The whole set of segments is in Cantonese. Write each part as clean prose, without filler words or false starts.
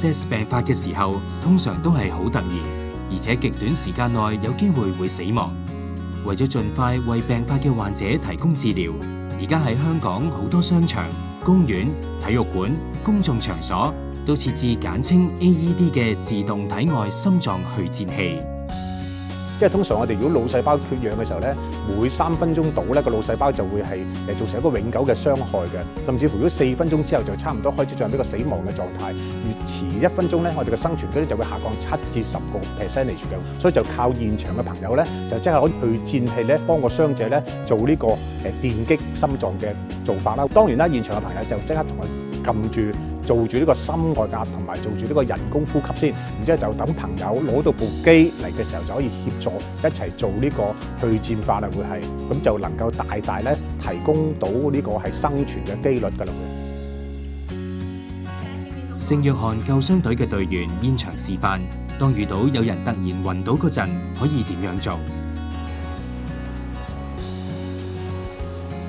ASS 病發嘅時候，通常都係好突然，而且極短時間內有機會死亡。為咗盡快為病發嘅患者提供治療，而家喺香港好多商場、公園、體育館、公眾場所都設置簡稱 AED 嘅自動體外心臟去顫器。因為通常我哋如果腦細胞缺氧嘅時候咧，每3分鐘到咧個腦細胞就會係造成一個永久嘅傷害嘅，甚至乎如果4分鐘之後就差唔多開始進入呢個死亡嘅狀態。越遲1分鐘咧，我哋嘅生存率就會下降7至10個%嘅，所以就靠現場嘅朋友咧，就即係可以去顫器咧，幫個傷者咧做呢個電擊心臟嘅做法啦。當然啦，現場嘅朋友就即刻同佢撳住。做住呢個心外壓同埋做住呢個人工呼吸先，然之後就等朋友攞到部機嚟嘅時候就可以協助一齊做呢個去顫法啦，會係咁就能夠大大咧提供到呢個係生存嘅機率㗎啦。聖約翰救傷隊嘅隊員現場示範，當遇到有人突然暈倒嗰陣，可以點樣做？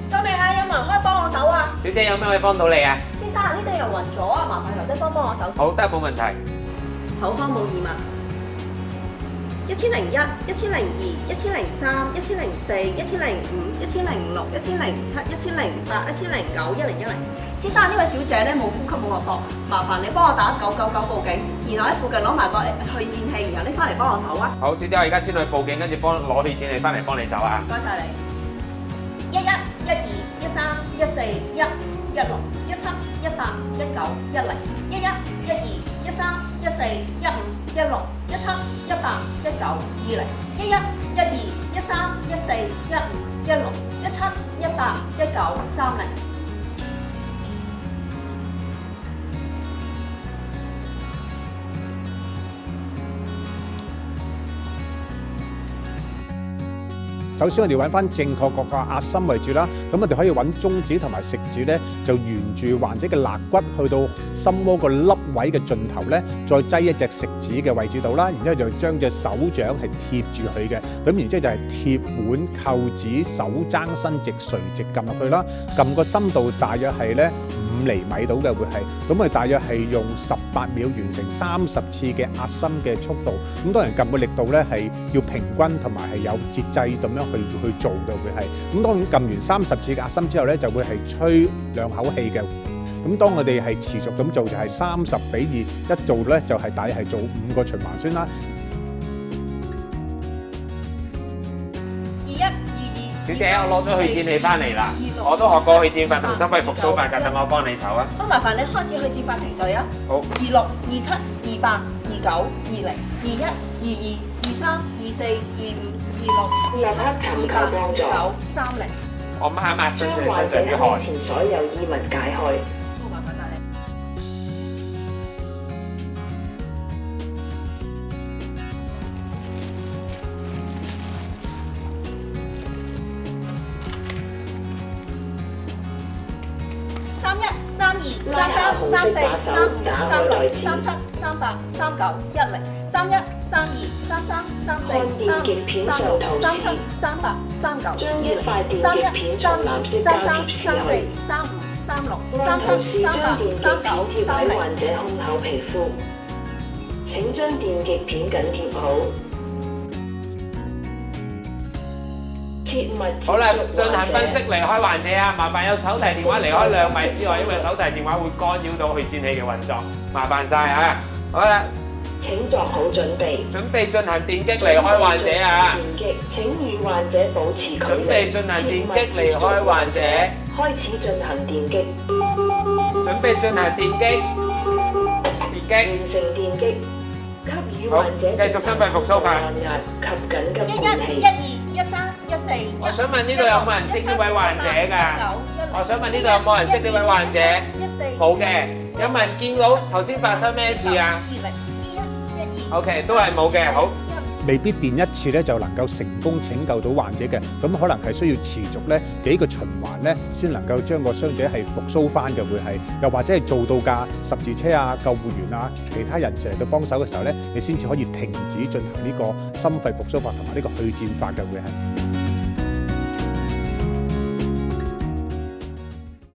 救命啊！有冇人可以幫我手啊？小姐，有咩可以幫到你啊？先生，呢度有人暈咗啊！麻煩劉德芳幫我手。好，得，冇問題。口方冇異物。1001、1002、1003、1004、1005、1006、1007、1008、1009、1010。先生，呢位小姐咧冇呼吸冇脈搏，麻煩你幫我打999報警，然後喺附近攞埋個去顫器，然後拎翻嚟幫我手啊！好，小姐，我而家先去報警，跟住攞去顫器翻嚟幫你手啊！唔該晒你。11、12、13、14、15、16、17、18、19、10、11、12、13、14、15、16、17、18、19、20、11、12、13、14、15、16、17、18、19、30。首先我哋揾翻正確個壓心位置啦，咁我哋可以揾中指同埋食指咧，就沿住患者嘅肋骨去到心窩個凹位嘅盡頭咧，再擠一隻食指嘅位置度啦，然之後就將隻手掌係貼住佢嘅，咁然之後就係貼腕扣指手踭伸直垂直撳入去啦，撳個深度大約係咧5厘米到嘅會係，咁我哋大約係用18秒完成30次嘅壓心嘅速度，咁當然撳嘅力度咧係要平均同埋係有節制咁樣去做嘅會係，咁當然撳完30次嘅壓心之後咧就會係吹2口氣嘅，咁當我哋係持續咁做就係30:2，一做咧就係大約係做5個循環先啦。小姐，我攞咗去顫器翻嚟啦，我都學過去顫法同心肺復甦法㗎，等我幫你手啊！咁麻煩你開始去顫法程序啊！好。26、27、28、29、20、21、22、23、24、25、26、27、28、29、30。我抹一抹身上啲汗。前所有異物解開。好麻煩晒你。31、32、33、34、35、36、37、38、39、10、31、32、33、34、35、36、37、38、39、20、31、32、33、34、35、36、37、38、39、30。患者胸口皮膚，請將電極片緊貼好。好啦，進行分析離開患者啊！麻煩有手提電話離開2米之外，因為手提電話會干擾到去顫器嘅運作。麻煩晒啊！好啦，請作好準備。準備進行電擊離開患者啊！電擊，請與患者保持距離。準備進行電擊離開患者。開始進行電擊。準備進行電擊。電擊。完成電擊。給予患者繼續心肺復甦法。按壓及緊急11、12、13、14。我想問呢度有冇人識呢位患者㗎？我想問呢度有冇人識呢位患者？冇嘅。有冇人見到頭先發生咩事啊？OK， 都係冇嘅。好。未必電一次咧就能夠成功拯救到患者嘅，咁可能係需要持續咧幾個循環咧，先能夠將個傷者係復甦翻嘅會係，又或者係做到架十字車啊、救護員啊、其他人士嚟到幫手嘅時候咧，你先至可以停止進行呢個心肺復甦法同埋呢個去顫法嘅會係。